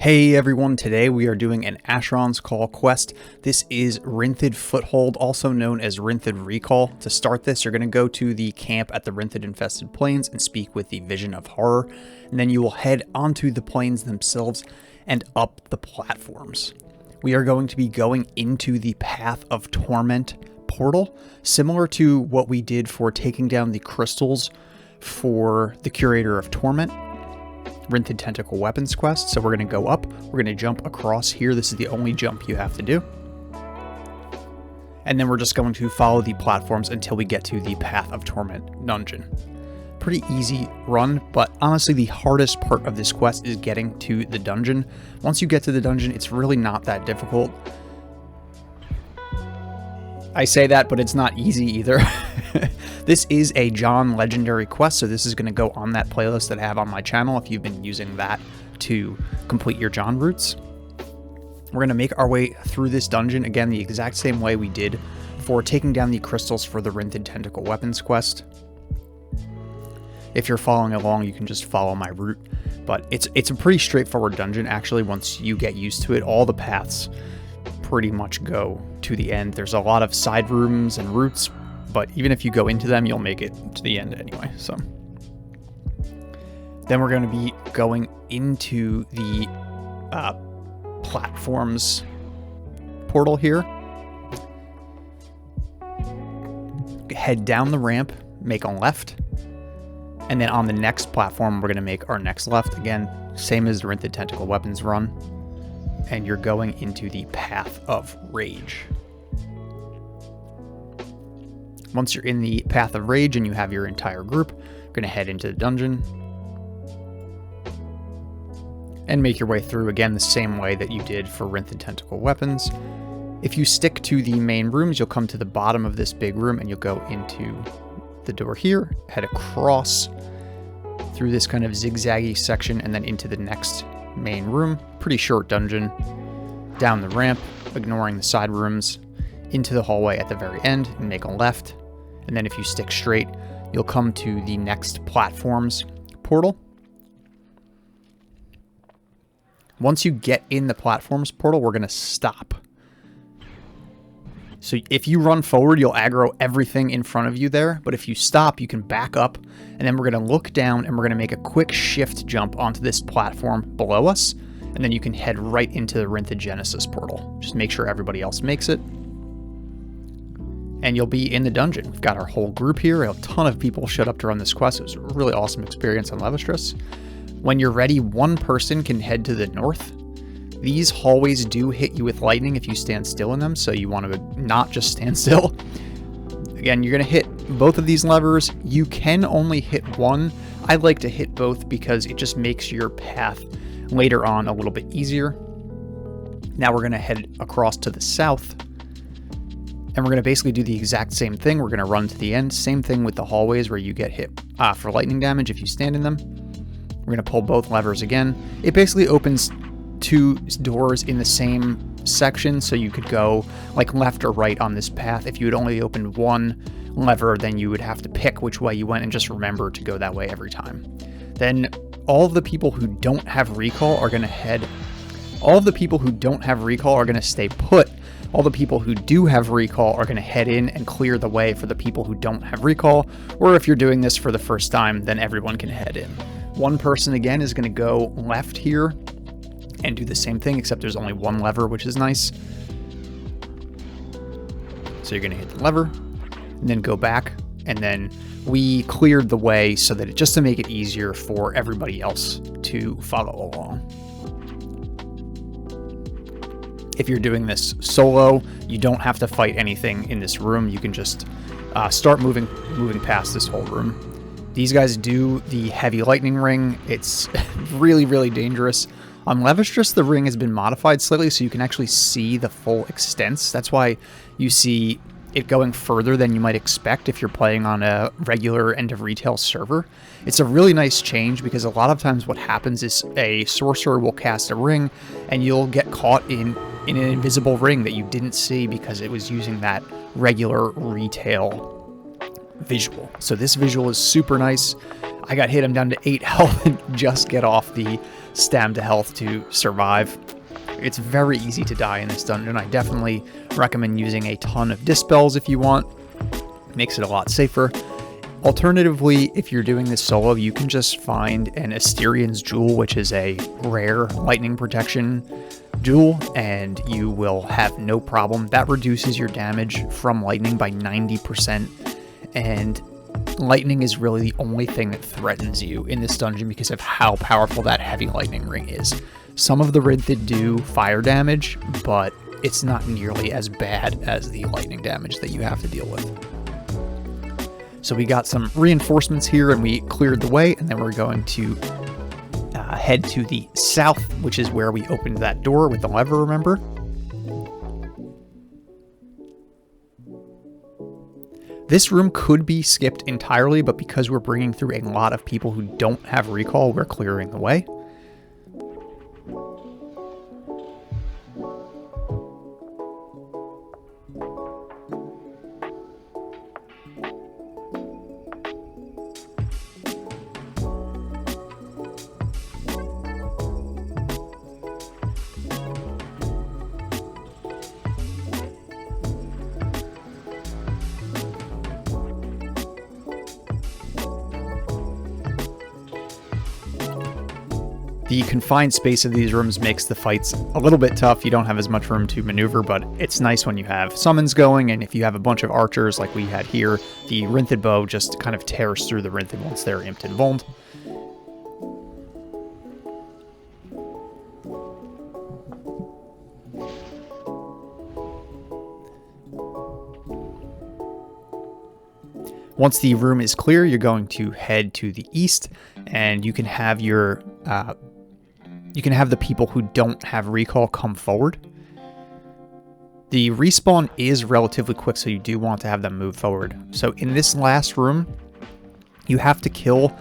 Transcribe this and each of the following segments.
Hey everyone, today we are doing an Asheron's Call quest. This is Rynthid Foothold, also known as Rynthid Recall. To start this, you're going to go to the camp at the Rynthid infested plains and speak with the Vision of Horror, and then you will head onto the plains themselves and up the platforms. We are going to be going into the Path of Torment portal, similar to what we did for taking down the crystals for the Curator of Torment. Rynthid Tentacle Weapons quest. So we're going to go up, we're going to jump across here. This is the only jump you have to do. And then we're just going to follow the platforms until we get to the Path of Torment dungeon. Pretty easy run, but honestly the hardest part of this quest is getting to the dungeon. Once you get to the dungeon, it's really not that difficult. I say that, but it's not easy either. This is a John Legendary quest, so this is going to go on that playlist that I have on my channel if you've been using that to complete your John routes. We're going to make our way through this dungeon, again, the exact same way we did for taking down the crystals for the Rynthid Tentacle Weapons quest. If you're following along, you can just follow my route, but it's a pretty straightforward dungeon, actually, once you get used to it. All the paths pretty much go to the end. There's a lot of side rooms and routes, but even if you go into them, you'll make it to the end anyway. So then we're going to be going into the platforms portal here. Head down the ramp, make a left, and then on the next platform, we're going to make our next left. Again, same as the Rynthid Tentacle Weapons run. And you're going into the Path of Rage. Once you're in the Path of Rage and you have your entire group, you're going to head into the dungeon and make your way through, again, the same way that you did for Rynthid Tentacle Weapons. If you stick to the main rooms, you'll come to the bottom of this big room and you'll go into the door here, head across through this kind of zigzaggy section and then into the next main room. Pretty short dungeon. Down the ramp, ignoring the side rooms, into the hallway at the very end and make a left. And then if you stick straight, you'll come to the next platforms portal. Once you get in the platforms portal, we're going to stop. So if you run forward, you'll aggro everything in front of you there. But if you stop, you can back up. And then we're going to look down and we're going to make a quick shift jump onto this platform below us. And then you can head right into the Rynthid Genesis portal. Just make sure everybody else makes it. And you'll be in the dungeon. We've got our whole group here. A ton of people showed up to run this quest. It was a really awesome experience on Levistrus. When you're ready, one person can head to the north. These hallways do hit you with lightning if you stand still in them, so you want to not just stand still. Again, you're going to hit both of these levers. You can only hit one. I like to hit both because it just makes your path later on a little bit easier. Now we're going to head across to the south. And we're going to basically do the exact same thing. We're going to run to the end. Same thing with the hallways where you get hit for lightning damage if you stand in them. We're going to pull both levers again. It basically opens two doors in the same section, so you could go like left or right on this path. If you had only opened one lever, then you would have to pick which way you went and just remember to go that way every time. Then all of the people who don't have recall are going to head. All of the people who don't have recall are going to stay put. All the people who do have recall are going to head in and clear the way for the people who don't have recall. Or if you're doing this for the first time, then everyone can head in. One person, again, is going to go left here and do the same thing, except there's only one lever, which is nice. So you're going to hit the lever and then go back. And then we cleared the way so that just to make it easier for everybody else to follow along. If you're doing this solo, you don't have to fight anything in this room. You can just start moving past this whole room. These guys do the heavy lightning ring. It's really, really dangerous. On Levistrus, the ring has been modified slightly so you can actually see the full extents. That's why you see it going further than you might expect if you're playing on a regular end of retail server. It's a really nice change because a lot of times what happens is a sorcerer will cast a ring and you'll get caught in an invisible ring that you didn't see because it was using that regular retail visual. So this visual is super nice. I got hit, I'm down to 8 health and just get off the stam to health to survive. It's very easy to die in this dungeon. I definitely recommend using a ton of dispels if you want. It makes it a lot safer. Alternatively, if you're doing this solo, you can just find an Asheron's Jewel, which is a rare lightning protection jewel, and you will have no problem. That reduces your damage from lightning by 90%, and lightning is really the only thing that threatens you in this dungeon because of how powerful that heavy lightning ring is. Some of the Rynthid do fire damage, but it's not nearly as bad as the lightning damage that you have to deal with. So we got some reinforcements here and we cleared the way, and then we're going to head to the south, which is where we opened that door with the lever, remember? This room could be skipped entirely, but because we're bringing through a lot of people who don't have recall, we're clearing the way. The confined space of these rooms makes the fights a little bit tough. You don't have as much room to maneuver, but it's nice when you have summons going, and if you have a bunch of archers like we had here, the Rynthid bow just kind of tears through the Rynthid once they're imped and vulned. Once the room is clear, you're going to head to the east, and you can have your the people who don't have recall come forward. The respawn is relatively quick, so you do want to have them move forward. So in this last room, you have to kill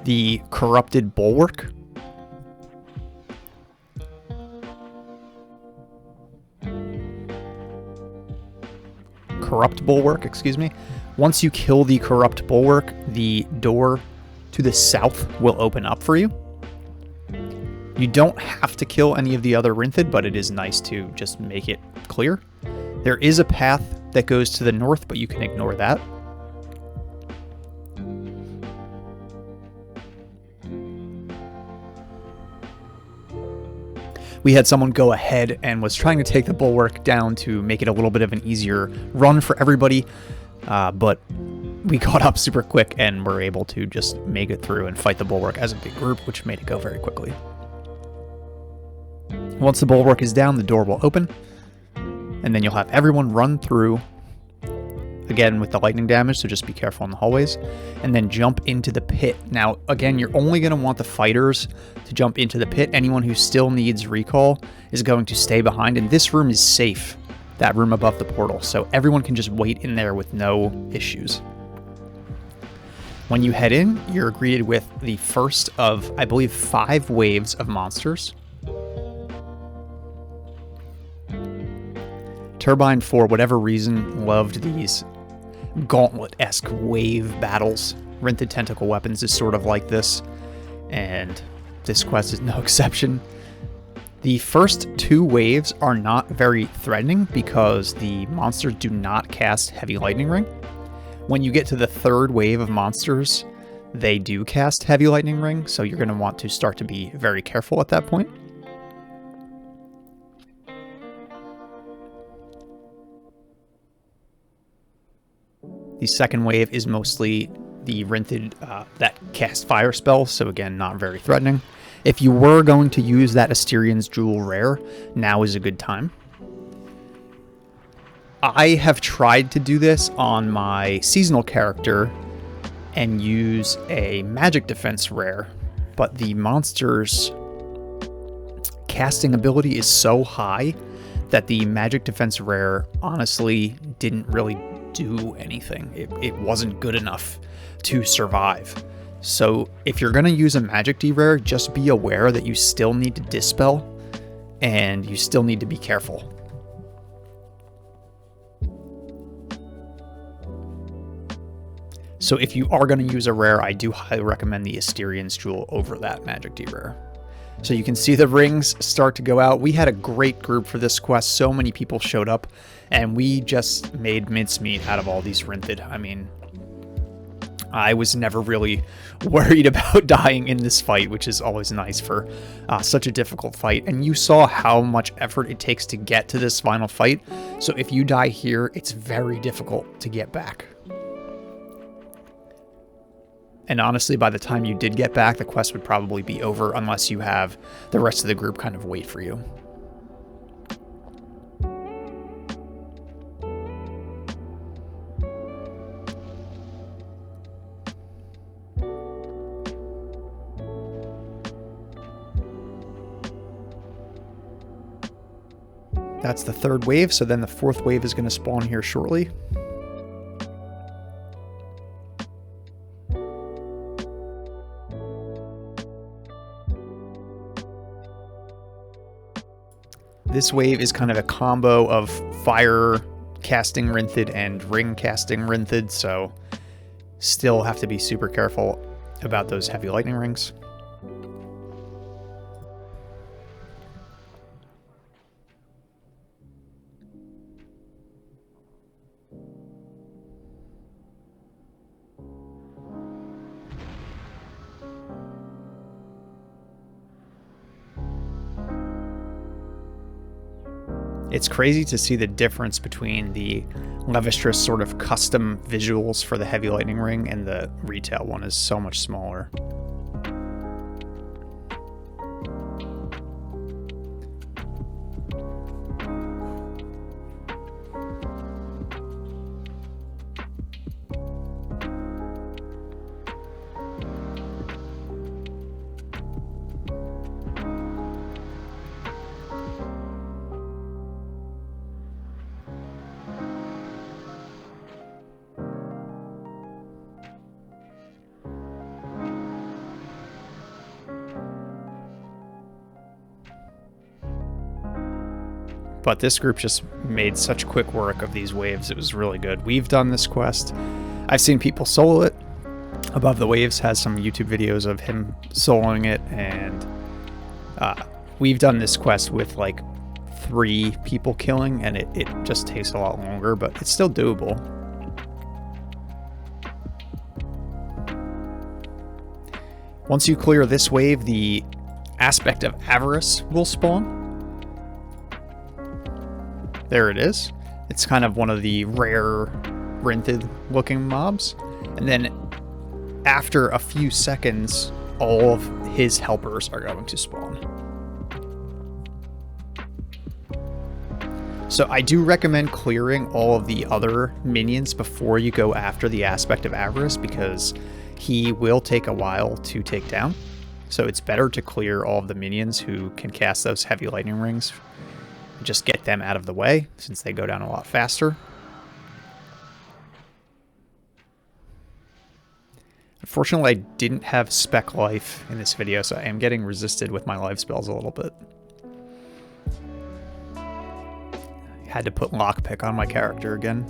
the corrupted bulwark. Corrupt bulwark, excuse me. Once you kill the corrupt bulwark, the door to the south will open up for you. You don't have to kill any of the other Rynthid, but it is nice to just make it clear. There is a path that goes to the north, but you can ignore that. We had someone go ahead and was trying to take the bulwark down to make it a little bit of an easier run for everybody, but we caught up super quick and were able to just make it through and fight the bulwark as a big group, which made it go very quickly. Once the bulwark is down, the door will open, and then you'll have everyone run through, again with the lightning damage, so just be careful in the hallways, and then jump into the pit. Now, again, you're only going to want the fighters to jump into the pit. Anyone who still needs recall is going to stay behind, and this room is safe, that room above the portal, so everyone can just wait in there with no issues. When you head in, you're greeted with the first of, I believe, 5 waves of monsters. Turbine, for whatever reason, loved these gauntlet-esque wave battles. Rynthid Tentacle Weapons is sort of like this, and this quest is no exception. The first 2 waves are not very threatening because the monsters do not cast Heavy Lightning Ring. When you get to the 3rd wave of monsters, they do cast Heavy Lightning Ring, so you're going to want to start to be very careful at that point. The 2nd wave is mostly the Rynthid that cast fire spells, so again, not very threatening. If you were going to use that Asheron's Jewel rare, now is a good time. I have tried to do this on my seasonal character and use a magic defense rare, but the monster's casting ability is so high that the magic defense rare honestly didn't really do anything. It wasn't good enough to survive. So if you're going to use a magic D rare, just be aware that you still need to dispel and you still need to be careful. So if you are going to use a rare, I do highly recommend the Asheron's Jewel over that magic D rare. So you can see the rings start to go out. We had a great group for this quest. So many people showed up, and we just made mincemeat out of all these Rynthid. I mean, I was never really worried about dying in this fight, which is always nice for such a difficult fight. And you saw how much effort it takes to get to this final fight. So if you die here, it's very difficult to get back. And honestly, by the time you did get back, the quest would probably be over unless you have the rest of the group kind of wait for you. That's the third wave, so then the fourth wave is going to spawn here shortly. This wave is kind of a combo of fire casting Rynthid and ring casting Rynthid, so still have to be super careful about those heavy lightning rings. It's crazy to see the difference between the Levistress sort of custom visuals for the heavy lightning ring and the retail one is so much smaller. But this group just made such quick work of these waves. It was really good. We've done this quest. I've seen people solo it. Above the Waves has some YouTube videos of him soloing it, and we've done this quest with like 3 people killing, and it just takes a lot longer, but it's still doable. Once you clear this wave, the Aspect of Avarice will spawn. There it is. It's kind of one of the rare Rynthid looking mobs. And then after a few seconds, all of his helpers are going to spawn. So I do recommend clearing all of the other minions before you go after the Aspect of Avarice, because he will take a while to take down. So it's better to clear all of the minions who can cast those heavy lightning rings. Just get them out of the way, since they go down a lot faster. Unfortunately, I didn't have spec life in this video, so I am getting resisted with my life spells a little bit. I had to put lockpick on my character again.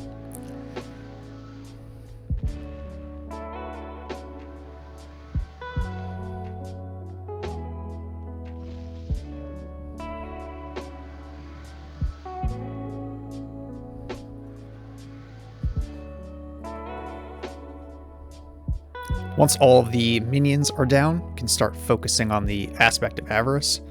Once all of the minions are down, you can start focusing on the Aspect of Avarice.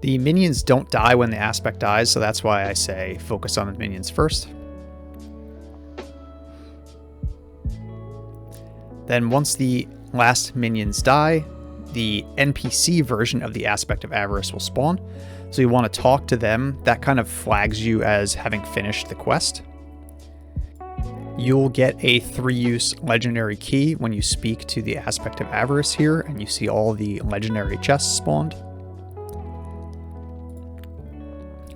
The minions don't die when the Aspect dies, so that's why I say focus on the minions first. Then once the last minions die, the NPC version of the Aspect of Avarice will spawn. So you want to talk to them. That kind of flags you as having finished the quest. You'll get a 3-use legendary key when you speak to the Aspect of Avarice here, and you see all the legendary chests spawned.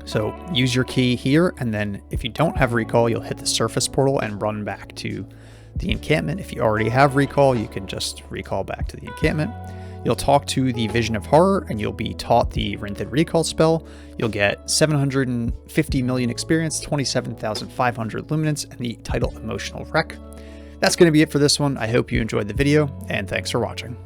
So use your key here, and then if you don't have recall, you'll hit the surface portal and run back to the encampment. If you already have recall, you can just recall back to the encampment. You'll talk to the Vision of Horror, and you'll be taught the Rynthid recall spell. You'll get 750 million experience, 27,500 luminance, and the title Emotional Wreck. That's going to be it for this one. I hope you enjoyed the video, and thanks for watching.